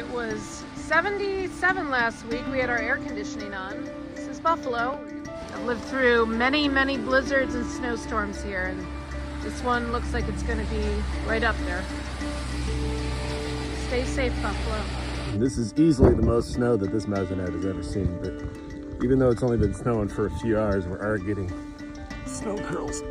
It was 77 last week. We had our air conditioning on. This is Buffalo. I've lived through many, many blizzards and snowstorms here, and this one looks like it's going to be right up there. Stay safe, Buffalo. This is easily the most snow that this Maisonette has ever seen, but even though it's only been snowing for a few hours, we're already getting snow curls.